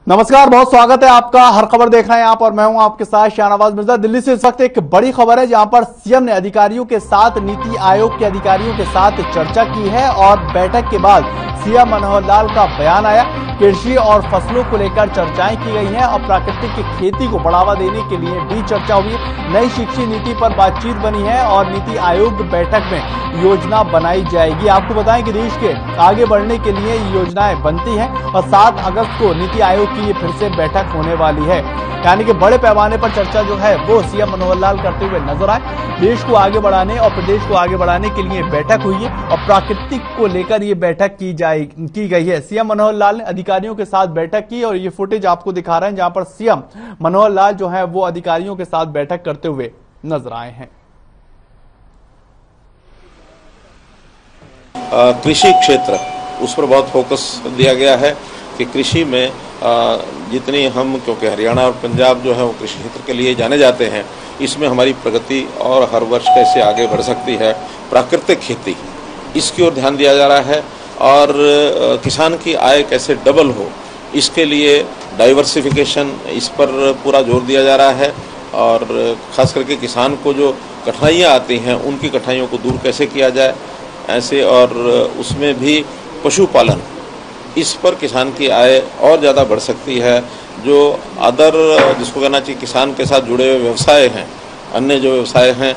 नमस्कार, बहुत स्वागत है आपका। हर खबर देख रहे हैं आप और मैं हूं आपके साथ शाहनवाज मिर्जा। दिल्ली से इस वक्त एक बड़ी खबर है जहां पर सीएम ने अधिकारियों के साथ, नीति आयोग के अधिकारियों के साथ चर्चा की है और बैठक के बाद सीएम मनोहर लाल का बयान आया। कृषि और फसलों को लेकर चर्चाएं की गई हैं और प्राकृतिक खेती को बढ़ावा देने के लिए भी चर्चा हुई। नई शिक्षा नीति पर बातचीत बनी है और नीति आयोग बैठक में योजना बनाई जाएगी। आपको बताएं कि देश के आगे बढ़ने के लिए योजनाएं बनती हैं और 7 अगस्त को नीति आयोग की फिर से बैठक होने वाली है। यानी कि बड़े पैमाने पर चर्चा जो है वो सीएम मनोहर लाल करते हुए नजर आए। देश को आगे बढ़ाने और प्रदेश को आगे बढ़ाने के लिए बैठक हुई है और प्राकृतिक को लेकर ये बैठक की गई है। सीएम मनोहर लाल ने अधिकारियों के साथ बैठक की और ये फुटेज आपको दिखा रहे हैं जहां पर सीएम मनोहर लाल जो है वो अधिकारियों के साथ बैठक करते हुए नजर आए हैं। कृषि क्षेत्र, उस पर बहुत फोकस दिया गया है कि कृषि में जितनी हम, क्योंकि हरियाणा और पंजाब जो है वो कृषि क्षेत्र के लिए जाने जाते हैं, इसमें हमारी प्रगति और हर वर्ष कैसे आगे बढ़ सकती है। प्राकृतिक खेती, इसकी ओर ध्यान दिया जा रहा है और किसान की आय कैसे डबल हो, इसके लिए डाइवर्सिफिकेशन, इस पर पूरा जोर दिया जा रहा है। और ख़ास करके किसान को जो कठिनाइयाँ आती हैं उनकी कठिनाइयों को दूर कैसे किया जाए ऐसे, और उसमें भी पशुपालन, इस पर किसान की आय और ज़्यादा बढ़ सकती है। जो अदर, जिसको कहना चाहिए किसान के साथ जुड़े हुए व्यवसाय हैं, अन्य जो व्यवसाय हैं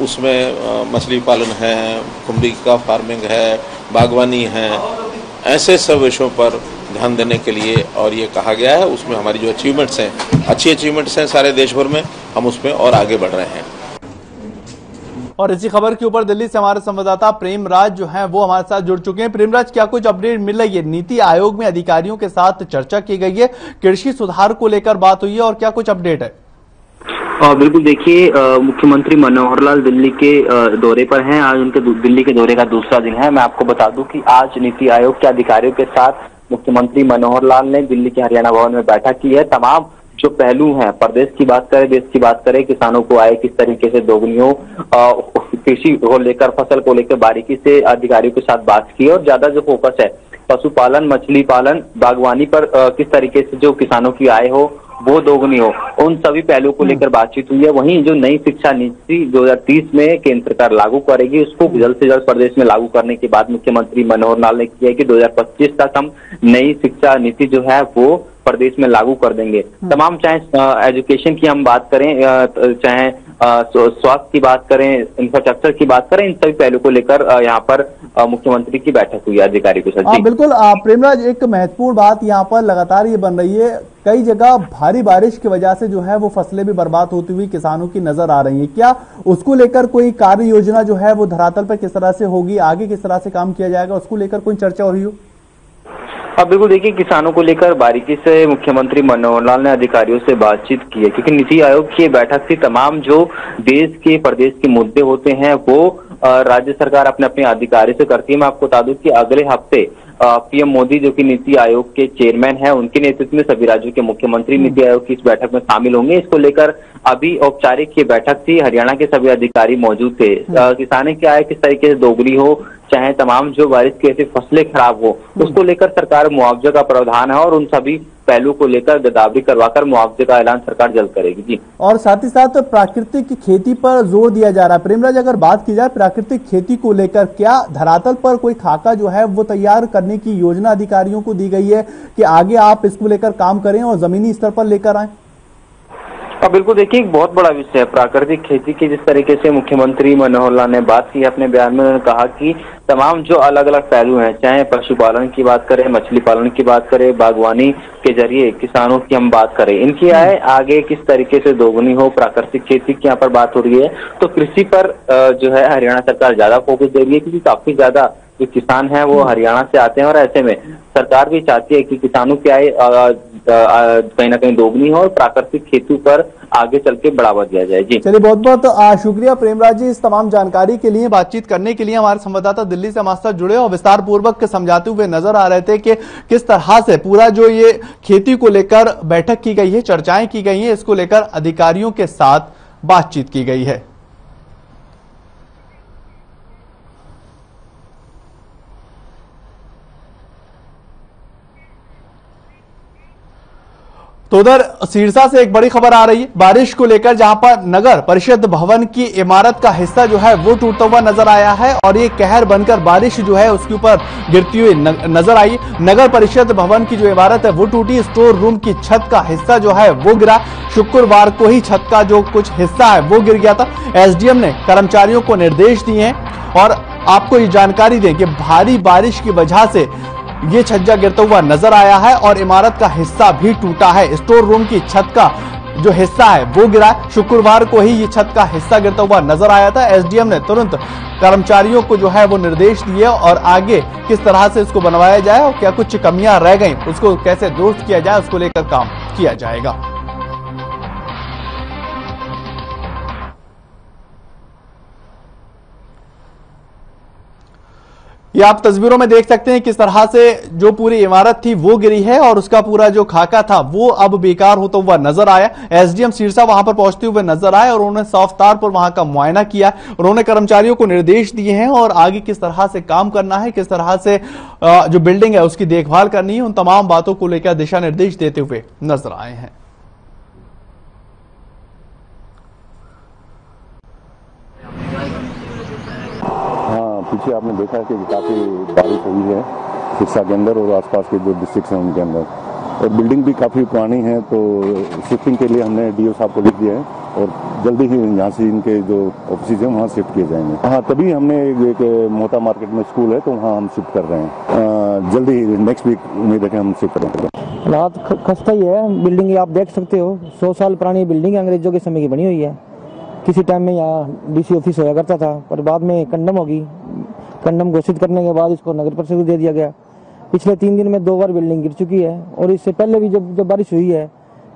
उसमें मछली पालन है, कुंभी का फार्मिंग है, बागवानी है, ऐसे सब विषयों पर ध्यान देने के लिए और ये कहा गया है। उसमें हमारी जो अचीवमेंट्स हैं, अच्छी अचीवमेंट्स हैं सारे देश भर में, हम उसमें और आगे बढ़ रहे हैं। और इसी खबर के ऊपर दिल्ली से हमारे संवाददाता प्रेमराज जो हैं वो हमारे साथ जुड़ चुके हैं। प्रेमराज, क्या कुछ अपडेट मिल रही है? नीति आयोग में अधिकारियों के साथ चर्चा की गई है, कृषि सुधार को लेकर बात हुई है और क्या कुछ अपडेट है? बिल्कुल, देखिए, मुख्यमंत्री मनोहर लाल दिल्ली के दौरे पर हैं। आज उनके दिल्ली के दौरे का दूसरा दिन है। मैं आपको बता दूं कि आज नीति आयोग के अधिकारियों के साथ मुख्यमंत्री मनोहर लाल ने दिल्ली के हरियाणा भवन में बैठक की है। तमाम जो पहलू हैं, प्रदेश की बात करें, देश की बात करें, किसानों को आय किस तरीके से दोगुनी हो, कृषि को लेकर, फसल को लेकर बारीकी से अधिकारियों के साथ बात की और ज्यादा जो फोकस है पशुपालन, मछली पालन, बागवानी पर किस तरीके से जो किसानों की आय हो वो दोगुनी हो, उन सभी पहलुओं को लेकर बातचीत हुई है। वहीं जो नई शिक्षा नीति 2030 में केंद्र सरकार लागू करेगी, उसको जल्द से जल्द प्रदेश में लागू करने के बाद मुख्यमंत्री मनोहर लाल ने किया है कि 2025 तक हम नई शिक्षा नीति जो है वो प्रदेश में लागू कर देंगे। तमाम, चाहे एजुकेशन की हम बात करें, चाहे स्वास्थ्य की बात करें, इंफ्रास्ट्रक्चर की बात करें, इन सभी पहलू को लेकर यहाँ पर मुख्यमंत्री की बैठक हुई अधिकारी के साथ। बिल्कुल प्रेमराज, एक महत्वपूर्ण बात यहाँ पर लगातार ये बन रही है, कई जगह भारी बारिश की वजह से जो है वो फसलें भी बर्बाद होती हुई किसानों की नजर आ रही है। क्या उसको लेकर कोई कार्य योजना जो है वो धरातल पर किस तरह से होगी, आगे किस तरह से काम किया जाएगा, उसको लेकर कोई चर्चा हो रही हो? बिल्कुल, देखिए, किसानों को लेकर बारीकी से मुख्यमंत्री मनोहर लाल ने अधिकारियों से बातचीत की है, क्योंकि नीति आयोग की बैठक से तमाम जो देश के, प्रदेश के मुद्दे होते हैं वो राज्य सरकार अपने अपने अधिकारी से करती है। मैं आपको बता दूं कि अगले हफ्ते पीएम मोदी, जो कि नीति आयोग के चेयरमैन हैं, उनके नेतृत्व में सभी राज्यों के मुख्यमंत्री नीति आयोग की इस बैठक में शामिल होंगे। इसको लेकर अभी औपचारिक ये बैठक थी, हरियाणा के सभी अधिकारी मौजूद थे। किसानों की आय किस तरीके से दोगुनी हो, चाहे तमाम जो बारिश की ऐसी फसलें खराब हो, उसको लेकर सरकार मुआवजे का प्रावधान है और उन सभी पहलू को लेकर गिरदावरी करवाकर मुआवजे का ऐलान सरकार जल्द करेगी। जी, और साथ ही साथ प्राकृतिक खेती पर जोर दिया जा रहा है। प्रेमराज, अगर बात की जाए प्राकृतिक खेती को लेकर, क्या धरातल पर कोई खाका जो है वो तैयार करने की योजना अधिकारियों को दी गई है कि आगे आप इसको लेकर काम करें और जमीनी स्तर पर लेकर आए? बिल्कुल, देखिए, एक बहुत बड़ा विषय है प्राकृतिक खेती की। जिस तरीके से मुख्यमंत्री मनोहर लाल ने बात की अपने बयान में, उन्होंने कहा कि तमाम जो अलग अलग पहलू हैं, चाहे पशुपालन की बात करें, मछली पालन की बात करें, बागवानी के जरिए किसानों की हम बात करें, इनकी आय आगे किस तरीके से दोगुनी हो, प्राकृतिक खेती की यहाँ पर बात हो रही है। तो कृषि पर जो है हरियाणा सरकार ज्यादा फोकस दे रही है, क्योंकि काफी ज्यादा जो किसान हैं वो हरियाणा से आते हैं और ऐसे में सरकार भी चाहती है कि किसानों की आय कहीं ना कहीं दोगुनी हो और प्राकृतिक खेती पर आगे चल के बढ़ावा दिया जाए। जी, चलिए, बहुत बहुत शुक्रिया प्रेमराज जी, इस तमाम जानकारी के लिए, बातचीत करने के लिए। हमारे संवाददाता दिल्ली से हमारे साथ जुड़े और विस्तार पूर्वक समझाते हुए नजर आ रहे थे कि किस तरह से पूरा जो ये खेती को लेकर बैठक की गई है, चर्चाएं की गई है, इसको लेकर अधिकारियों के साथ बातचीत की गई है। तो उधर सिरसा से एक बड़ी खबर आ रही है बारिश को लेकर, जहां पर नगर परिषद भवन की इमारत का हिस्सा जो है वो टूटता हुआ नजर आया है और ये कहर बनकर बारिश जो है उसके ऊपर गिरती हुई नजर आई। नगर परिषद भवन की जो इमारत है वो टूटी, स्टोर रूम की छत का हिस्सा जो है वो गिरा। शुक्रवार को ही छत का जो कुछ हिस्सा है वो गिर गया था। एसडीएम ने कर्मचारियों को निर्देश दिए हैं और आपको ये जानकारी दें कि भारी बारिश की वजह से ये छज्जा गिरता हुआ नजर आया है और इमारत का हिस्सा भी टूटा है। स्टोर रूम की छत का जो हिस्सा है वो गिरा। शुक्रवार को ही ये छत का हिस्सा गिरता हुआ नजर आया था। एसडीएम ने तुरंत कर्मचारियों को जो है वो निर्देश दिए और आगे किस तरह से इसको बनवाया जाए और क्या कुछ कमियां रह गई उसको कैसे दुरुस्त किया जाए उसको लेकर काम किया जाएगा। ये आप तस्वीरों में देख सकते हैं किस तरह से जो पूरी इमारत थी वो गिरी है और उसका पूरा जो खाका था वो अब बेकार होता हुआ नजर आया। एसडीएम सिरसा वहां पर पहुंचते हुए नजर आए और उन्होंने साफ तौर पर वहां का मुआयना किया। उन्होंने कर्मचारियों को निर्देश दिए हैं और आगे किस तरह से काम करना है, किस तरह से जो बिल्डिंग है उसकी देखभाल करनी है, उन तमाम बातों को लेकर दिशा निर्देश देते हुए नजर आए हैं। पीछे आपने देखा है कि काफ़ी बारिश हुई है सिरसा के अंदर और आसपास के जो डिस्ट्रिक्ट हैं उनके अंदर, और बिल्डिंग भी काफ़ी पुरानी है, तो शिफ्टिंग के लिए हमने डीओ साहब को लिख दिया है और जल्दी ही यहाँ से इनके जो ऑफिस हैं वहाँ शिफ्ट किए जाएंगे। हाँ, तभी हमने एक मोटा मार्केट में स्कूल है तो वहाँ हम शिफ्ट कर रहे हैं। जल्दी ही नेक्स्ट वीक उम्मीद है कि हम शिफ्ट करेंगे। हालात खस्ता ही है। बिल्डिंग आप देख सकते हो, 100 साल पुरानी बिल्डिंग अंग्रेजों के समय की बनी हुई है। किसी टाइम में यहाँ डीसी ऑफिस होया करता था, पर बाद में कंडम होगी। कंडम घोषित करने के बाद इसको नगर परिषद को दे दिया गया। पिछले 3 दिन में 2 बार बिल्डिंग गिर चुकी है और इससे पहले भी जब बारिश हुई है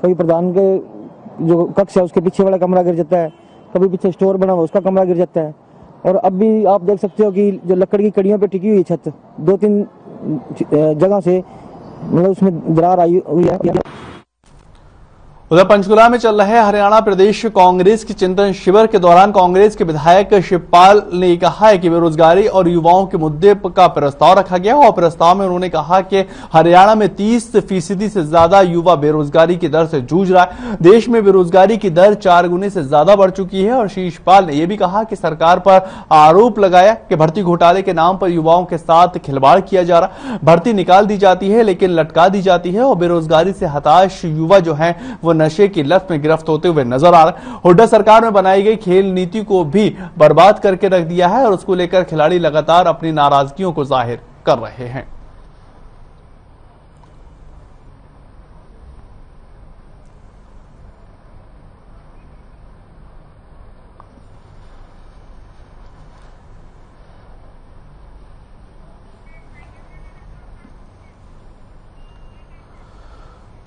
कभी प्रधान के जो कक्ष है उसके पीछे वाला कमरा गिर जाता है, कभी पीछे स्टोर बना हुआ उसका कमरा गिर जाता है। और अब भी आप देख सकते हो कि जो लकड़ी की कड़ियों पे टिकी हुई छत 2-3 जगह से मतलब उसमें दरार आई हुई है। उधर पंचकुला में चल रहे हरियाणा प्रदेश कांग्रेस के चिंतन शिविर के दौरान कांग्रेस के विधायक शिवपाल ने कहा है कि बेरोजगारी और युवाओं के मुद्दे का प्रस्ताव रखा गया और प्रस्ताव में उन्होंने कहा कि हरियाणा में 30% से ज्यादा युवा बेरोजगारी की दर से जूझ रहा है। देश में बेरोजगारी की दर 4 गुने से ज्यादा बढ़ चुकी है। और शिवपाल ने यह भी कहा कि सरकार पर आरोप लगाया कि भर्ती घोटाले के नाम पर युवाओं के साथ खिलवाड़ किया जा रहा। भर्ती निकाल दी जाती है लेकिन लटका दी जाती है और बेरोजगारी से हताश युवा जो है वो नशे की लत में गिरफ्त होते हुए नजर आ रहा है। हुड्डा सरकार में बनाई गई खेल नीति को भी बर्बाद करके रख दिया है और उसको लेकर खिलाड़ी लगातार अपनी नाराजगियों को जाहिर कर रहे हैं।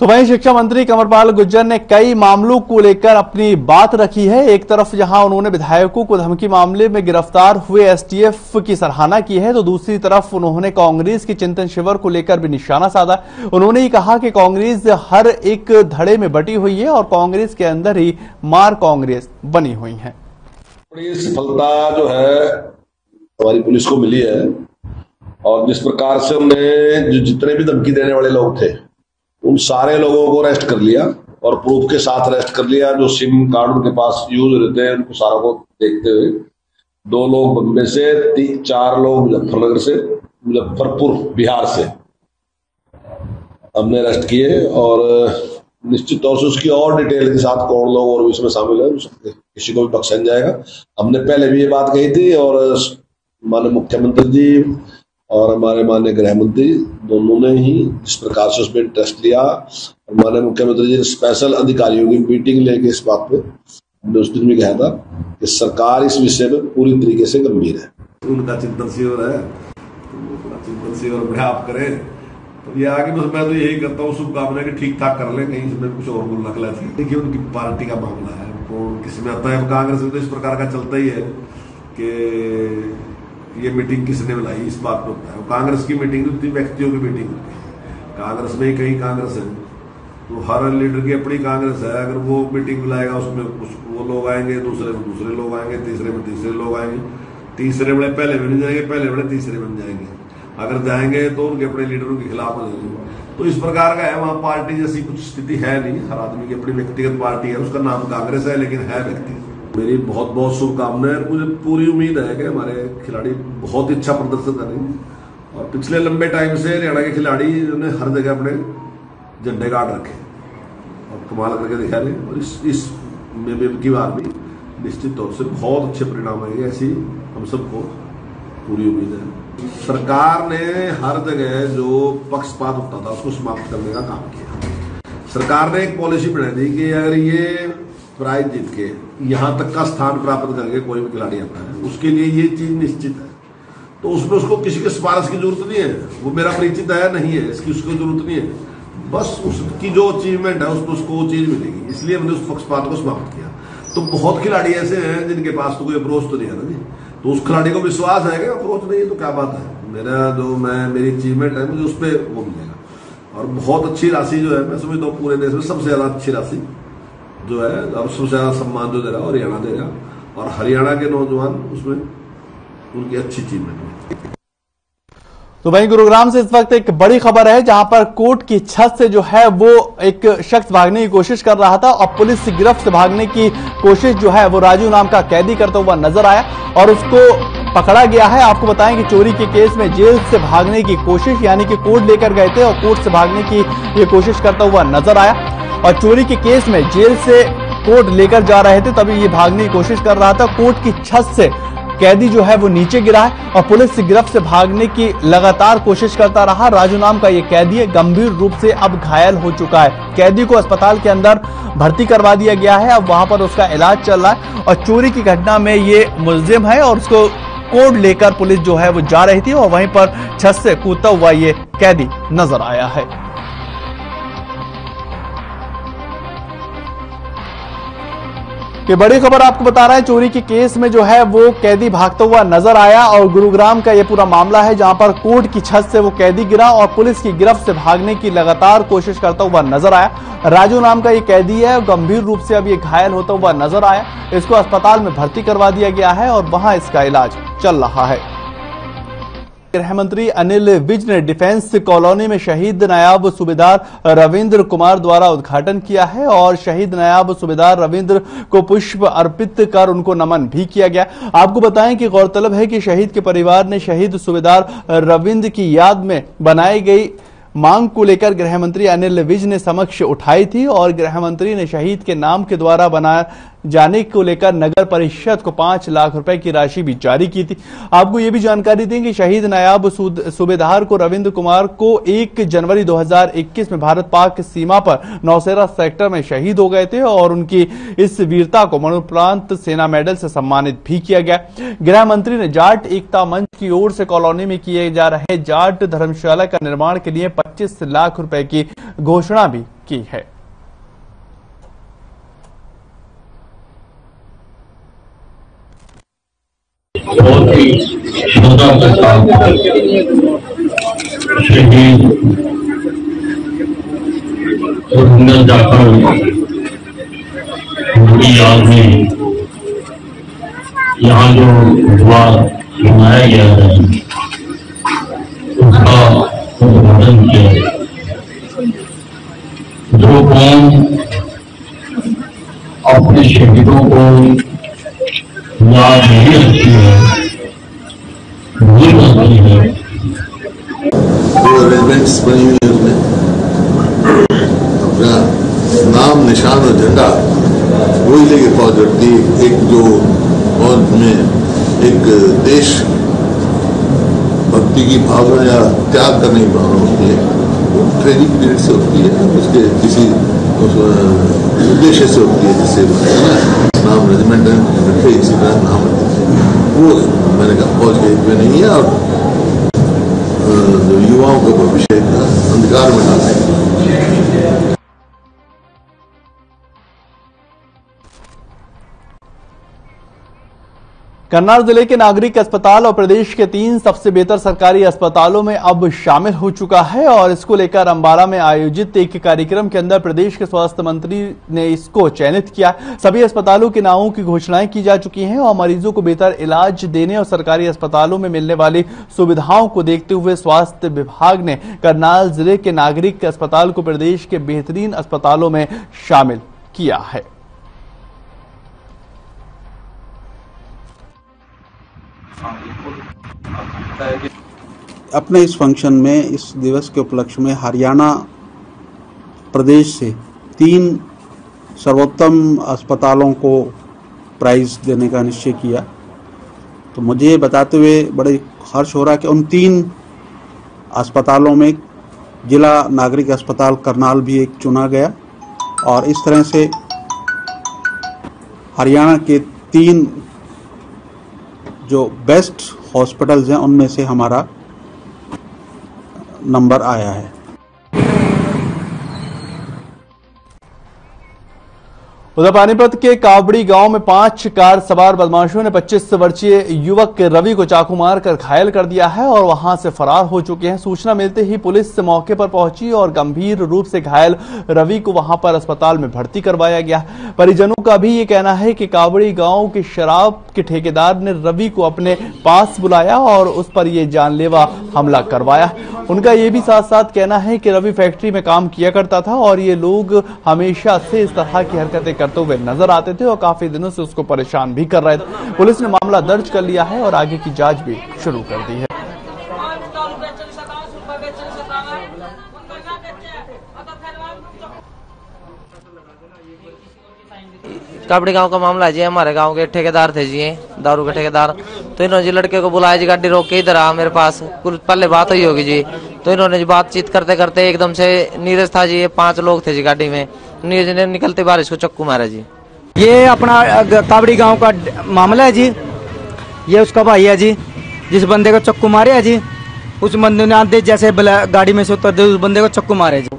तो वहीं शिक्षा मंत्री कंवरपाल गुर्जर ने कई मामलों को लेकर अपनी बात रखी है। एक तरफ जहां उन्होंने विधायकों को धमकी मामले में गिरफ्तार हुए एसटीएफ की सराहना की है तो दूसरी तरफ उन्होंने कांग्रेस के चिंतन शिविर को लेकर भी निशाना साधा। उन्होंने ये कहा कि कांग्रेस हर एक धड़े में बटी हुई है और कांग्रेस के अंदर ही मार कांग्रेस बनी हुई है। बड़ी सफलता जो है हमारी पुलिस को मिली है और जिस प्रकार से उन्हें जो जितने भी धमकी देने वाले लोग थे उन सारे लोगों को अरेस्ट कर लिया और प्रूफ के साथ अरेस्ट कर लिया। जो सिम कार्ड उनके पास यूज रहते हैं उनको सारा को देखते हुए 2 लोग बम्बे से, 4 लोग मुजफ्फरनगर से, मुजफ्फरपुर बिहार से हमने अरेस्ट किए और निश्चित तौर से उसकी और डिटेल के साथ कौन लोग और इसमें शामिल है किसी को भी बख्शा नहीं जाएगा। हमने पहले भी ये बात कही थी और माननीय मुख्यमंत्री जी और हमारे माननीय गृह मंत्री दोनों ने ही जिस प्रकार से उसमें इंटरेस्ट लिया और माननीय मुख्यमंत्री जी ने स्पेशल अधिकारियों की मीटिंग लेके इस बात पे हमने उस दिन भी कहा था कि सरकार इस विषय में पूरी तरीके से गंभीर है। उनका चिंतन शिविर है तो वो अपना चिंतन शिविर अपने आप करें तो ये आगे बस मैं तो यही करता हूँ शुभकामना कि ठीक ठाक कर ले, कहीं इसमें कुछ और बोल रख लेते। देखिए उनकी पार्टी का मामला है वो किसी में आता है। कांग्रेस में तो इस प्रकार का चलता ही है कि ये मीटिंग किसने बुलाई इस बात पे होता है। कांग्रेस की मीटिंग होती है, व्यक्तियों की मीटिंग होती है। कांग्रेस में ही कई कांग्रेस है तो हर लीडर की अपनी कांग्रेस है। अगर वो मीटिंग बुलाएगा उसमें वो लोग आएंगे, दूसरे में दूसरे लोग आएंगे, तीसरे में तीसरे लोग आएंगे, तीसरे बड़े पहले बन जाएंगे, पहले बड़े तीसरे बन जाएंगे। अगर जाएंगे तो उनके अपने लीडरों के खिलाफ हो जाएंगे। तो इस प्रकार का है, वहां पार्टी जैसी कुछ स्थिति है नहीं। हर आदमी की अपनी व्यक्तिगत पार्टी है, उसका नाम कांग्रेस है, लेकिन है व्यक्तिगत। मेरी बहुत बहुत शुभकामनाएं। मुझे पूरी उम्मीद है कि हमारे खिलाड़ी बहुत अच्छा प्रदर्शन करेंगे। और पिछले लंबे टाइम से हरियाणा के खिलाड़ी ने हर जगह अपने झंडे गाड़ रखे और कमाल करके दिखा रहे। और इस की बार भी निश्चित तौर से बहुत अच्छे परिणाम आएंगे, ऐसी हम सबको पूरी उम्मीद है। सरकार ने हर जगह जो पक्षपात होता था उसको समाप्त करने का काम किया। सरकार ने एक पॉलिसी बना दी कि अगर ये प्राइज जीत के यहां तक का स्थान प्राप्त करके कोई भी खिलाड़ी आता है, उसके लिए ये चीज निश्चित है। तो उसमें उसको किसी के सिफारिश की जरूरत नहीं है, वो मेरा परिचित है नहीं है, इसकी उसको जरूरत नहीं है। बस उसकी जो अचीवमेंट है उसको वो चीज मिलेगी। इसलिए हमने उस पक्षपात को समाप्त किया। तो बहुत खिलाड़ी ऐसे हैं जिनके पास तो कोई अप्रोच तो नहीं है ना जी, तो उस खिलाड़ी को विश्वास है कि अप्रोच नहीं है तो क्या बात है, मेरी अचीवमेंट है, मुझे उस पर वो मिलेगा। और बहुत अच्छी राशि जो है, मैं समझता हूँ पूरे देश में सबसे ज्यादा अच्छी राशि जो है और सबसे ज्यादा सम्मान जो दे रहा है हरियाणा दे रहा। और हरियाणा के नौजवान उसमें उनकी अच्छी अचीवमेंट है। तो वहीं गुरुग्राम से इस वक्त एक बड़ी खबर है, जहां पर कोर्ट की छत से जो है वो एक शख्स भागने की कोशिश कर रहा था और पुलिस की गिरफ्त से भागने की कोशिश जो है वो राजू नाम का कैदी करता हुआ नजर आया और उसको पकड़ा गया है। आपको बताएं कि चोरी के केस में जेल से भागने की कोशिश, यानी कि कोर्ट लेकर गए थे और कोर्ट से भागने की ये कोशिश करता हुआ नजर आया। और चोरी के केस में जेल से कोर्ट लेकर जा रहे थे, तभी ये भागने की कोशिश कर रहा था। कोर्ट की छत से कैदी जो है वो नीचे गिरा है और पुलिस की गिरफ्त से भागने की लगातार कोशिश करता रहा। राजू नाम का ये कैदी गंभीर रूप से अब घायल हो चुका है। कैदी को अस्पताल के अंदर भर्ती करवा दिया गया है, अब वहां पर उसका इलाज चल रहा है। और चोरी की घटना में ये मुलजिम है और उसको कोर्ट लेकर पुलिस जो है वो जा रही थी और वहीं पर छत से कूदता हुआ ये कैदी नजर आया है। ये बड़ी खबर आपको बता रहा है, चोरी के केस में जो है वो कैदी भागता हुआ नजर आया और गुरुग्राम का ये पूरा मामला है, जहां पर कोर्ट की छत से वो कैदी गिरा और पुलिस की गिरफ्त से भागने की लगातार कोशिश करता हुआ नजर आया। राजू नाम का ये कैदी है, गंभीर रूप से अब ये घायल होता हुआ नजर आया। इसको अस्पताल में भर्ती करवा दिया गया है और वहां इसका इलाज चल रहा है। गृह मंत्री अनिल विज ने डिफेंस कॉलोनी में शहीद नायाब सूबेदार रविंद्र कुमार द्वारा उद्घाटन किया है और शहीद नायाब सूबेदार रविंद्र को पुष्प अर्पित कर उनको नमन भी किया गया। आपको बताएं कि गौरतलब है कि शहीद के परिवार ने शहीद सूबेदार रविंद्र की याद में बनाई गई मांग को लेकर गृह मंत्री अनिल विज ने समक्ष उठाई थी और गृह मंत्री ने शहीद के नाम के द्वारा बनाए जाने को लेकर नगर परिषद को 5 लाख रुपए की राशि भी जारी की थी। आपको यह भी जानकारी दें कि शहीद नायाब सूबेदार को रविंद्र कुमार को 1 जनवरी 2021 में भारत पाक सीमा पर नौशेरा सेक्टर में शहीद हो गए थे और उनकी इस वीरता को मरणोपरांत सेना मेडल से सम्मानित भी किया गया। गृह मंत्री ने जाट एकता मंच की ओर से कॉलोनी में किए जा रहे जाट धर्मशाला का निर्माण के लिए 25 लाख रुपए की घोषणा भी की है। बहुत ही श्रद्धा के साथ शहीद रविंद्र जाकर उनकी याद में यहाँ जो द्वार बनाया गया है उसका उद्घाटन किया। जो कौम अपने शहीदों को याद नहीं रखती है, भूल जाती है। दो अरेंजमेंट्स बनी हुई है उसमें, अपना नाम निशान और झंडा वही लेके फौज लड़ती है। एक जो फौज में एक देश भक्ति की भावना या त्याग करने की भावना होती है, वो ट्रेनिंग पीरियड से होती है, उसके किसी उद्देश्य से होती है, जिससे नाम रेजिमेंट रखे इसी तरह नाम रखते हैं। वो मैंने कहा फौज के हित में नहीं है और जो युवाओं को भविष्य का अंधकार में डालते हैं। करनाल जिले के नागरिक अस्पताल और प्रदेश के 3 सबसे बेहतर सरकारी अस्पतालों में अब शामिल हो चुका है और इसको लेकर अंबाला में आयोजित एक कार्यक्रम के अंदर प्रदेश के स्वास्थ्य मंत्री ने इसको चयनित किया। सभी अस्पतालों के नामों की घोषणाएं की जा चुकी हैं और मरीजों को बेहतर इलाज देने और सरकारी अस्पतालों में मिलने वाली सुविधाओं को देखते हुए स्वास्थ्य विभाग ने करनाल जिले के नागरिक अस्पताल को प्रदेश के बेहतरीन अस्पतालों में शामिल किया है। अपने इस फंक्शन में, इस दिवस के उपलक्ष्य में हरियाणा प्रदेश से 3 सर्वोत्तम अस्पतालों को प्राइज देने का निश्चय किया। तो मुझे बताते हुए बड़े हर्ष हो रहा है कि उन 3 अस्पतालों में जिला नागरिक अस्पताल करनाल भी एक चुना गया और इस तरह से हरियाणा के 3 जो बेस्ट हॉस्पिटल्स हैं उनमें से हमारा नंबर आया है। उधर पानीपत के कावड़ी गांव में 5 कार सवार बदमाशों ने 25 वर्षीय युवक रवि को चाकू मारकर घायल कर दिया है और वहां से फरार हो चुके हैं। सूचना मिलते ही पुलिस मौके पर पहुंची और गंभीर रूप से घायल रवि को वहां पर अस्पताल में भर्ती करवाया गया। परिजनों का भी ये कहना है कि कावड़ी गांव के शराब के ठेकेदार ने रवि को अपने पास बुलाया और उस पर यह जानलेवा हमला करवाया। उनका ये भी साथ साथ कहना है कि रवि फैक्ट्री में काम किया करता था और ये लोग हमेशा से इस तरह की हरकतें करते हुए नजर आते थे और काफी दिनों से उसको परेशान भी कर रहे थे। पुलिस ने मामला दर्ज कर लिया है और आगे की जांच भी शुरू कर दी है। कापड़ी गांव का मामला है जी। हमारे गांव के ठेकेदार थे जी, दारू के ठेकेदार। तो इन्होंने जी लड़के को बुलाया जी, गाड़ी रोक के इधर आ मेरे पास। कुछ पहले बात हुई होगी जी। तो इन्होंने जी बातचीत करते करते एकदम से नीरज था जी, 5 लोग थे जी गाड़ी में। नीरज ने निकलते बार इसको चक्कू मारा जी। ये अपना कावड़ी गांव का मामला है जी। ये उसका भाई है जी, जिस बंदे को चक्कू मारे है जी, उस बंदे ने आते जैसे गाड़ी में से उतर दे उस बंदे को चक्कू मारे जी।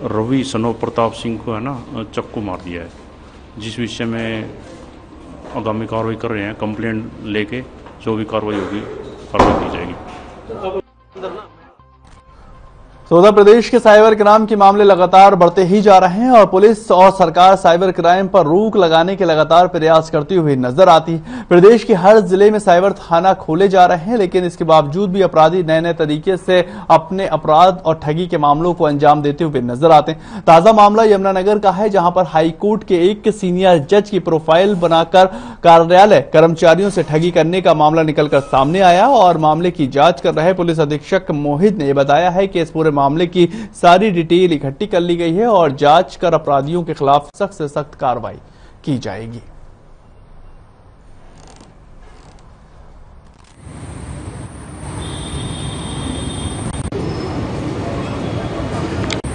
रवि सनो प्रताप सिंह को है ना चक्कू मार दिया है, जिस विषय में आगामी कार्रवाई कर रहे हैं। कंप्लेंट लेके जो भी कार्रवाई होगी कार्रवाई की जाएगी। उत्तर प्रदेश के साइबर क्राइम के मामले लगातार बढ़ते ही जा रहे हैं और पुलिस और सरकार साइबर क्राइम पर रोक लगाने के लगातार प्रयास करती हुई नजर आती है। प्रदेश के हर जिले में साइबर थाना खोले जा रहे हैं, लेकिन इसके बावजूद भी अपराधी नए नए तरीके से अपने अपराध और ठगी के मामलों को अंजाम देते हुए नजर आते हैं। ताजा मामला यमुनानगर का है, जहां पर हाईकोर्ट के एक सीनियर जज की प्रोफाइल बनाकर कार्यालय कर्मचारियों से ठगी करने का मामला निकलकर सामने आया और मामले की जांच कर रहे पुलिस अधीक्षक मोहित ने बताया है कि इस पूरे मामले की सारी डिटेल इकट्ठी कर ली गई है और जांच कर अपराधियों के खिलाफ सख्त से सख्त कार्रवाई की जाएगी।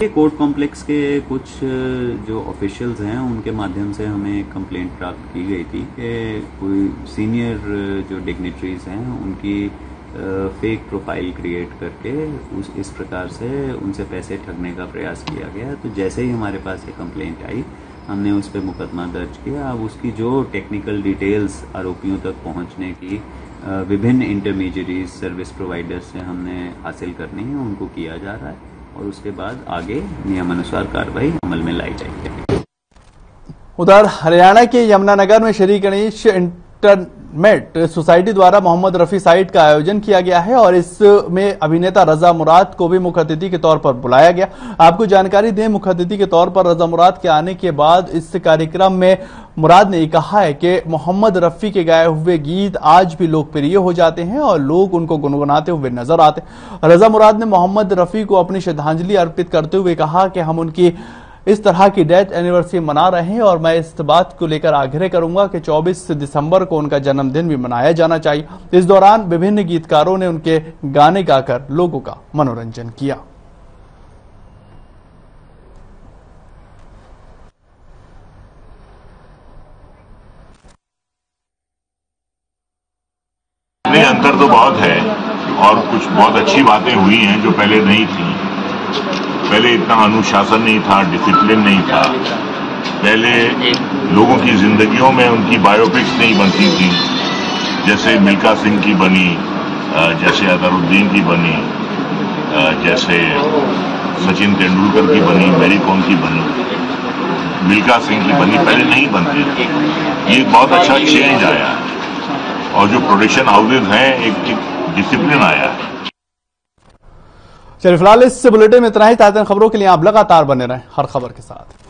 कोर्ट कॉम्प्लेक्स के कुछ जो ऑफिशियल्स हैं उनके माध्यम से हमें कंप्लेंट प्राप्त की गई थी कि कोई सीनियर जो डिग्निटरीज हैं उनकी फेक प्रोफाइल क्रिएट करके इस प्रकार से उनसे पैसे ठगने का प्रयास किया गया। तो जैसे ही हमारे पास ये कंप्लेंट आई, हमने उस पर मुकदमा दर्ज किया। अब उसकी जो टेक्निकल डिटेल्स आरोपियों तक पहुंचने की विभिन्न इंटरमीडिएरीज सर्विस प्रोवाइडर्स से हमने हासिल करनी है, उनको किया जा रहा है और उसके बाद आगे नियमानुसार कार्रवाई अमल में लाई जाएगी। उधर हरियाणा के यमुनानगर में श्री गणेश इंटरनेट सोसाइटी द्वारा मोहम्मद रफी साइट का आयोजन किया गया है और इसमें अभिनेता रजा मुराद को भी मुख्य अतिथि के तौर पर बुलाया गया। आपको जानकारी दें, मुख्य अतिथि के तौर पर रजा मुराद के आने के बाद इस कार्यक्रम में मुराद ने कहा है कि मोहम्मद रफी के गाए हुए गीत आज भी लोकप्रिय हो जाते हैं और लोग उनको गुनगुनाते हुए नजर आते हैं। रजा मुराद ने मोहम्मद रफी को अपनी श्रद्धांजलि अर्पित करते हुए कहा कि हम उनकी इस तरह की डेथ एनिवर्सरी मना रहे हैं और मैं इस बात को लेकर आग्रह करूंगा कि 24 दिसंबर को उनका जन्मदिन भी मनाया जाना चाहिए। इस दौरान विभिन्न गीतकारों ने उनके गाने गाकर लोगों का मनोरंजन किया। अंतर तो बहुत है और कुछ बहुत अच्छी बातें हुई हैं जो पहले नहीं थी। पहले इतना अनुशासन नहीं था, डिसिप्लिन नहीं था। पहले लोगों की जिंदगियों में उनकी बायोपिक्स नहीं बनती थी। जैसे मिल्खा सिंह की बनी, जैसे अजहरुद्दीन की बनी, जैसे सचिन तेंदुलकर की बनी, मैरी कॉम की बनी, मिल्खा सिंह की बनी, पहले नहीं बनती थी। ये बहुत अच्छा चेंज आया है और जो प्रोडक्शन हाउसेज हैं एक डिसिप्लिन आया है। चलिए फिलहाल इस बुलेटिन में इतना ही। ताज़ा खबरों के लिए आप लगातार बने रहें हर खबर के साथ।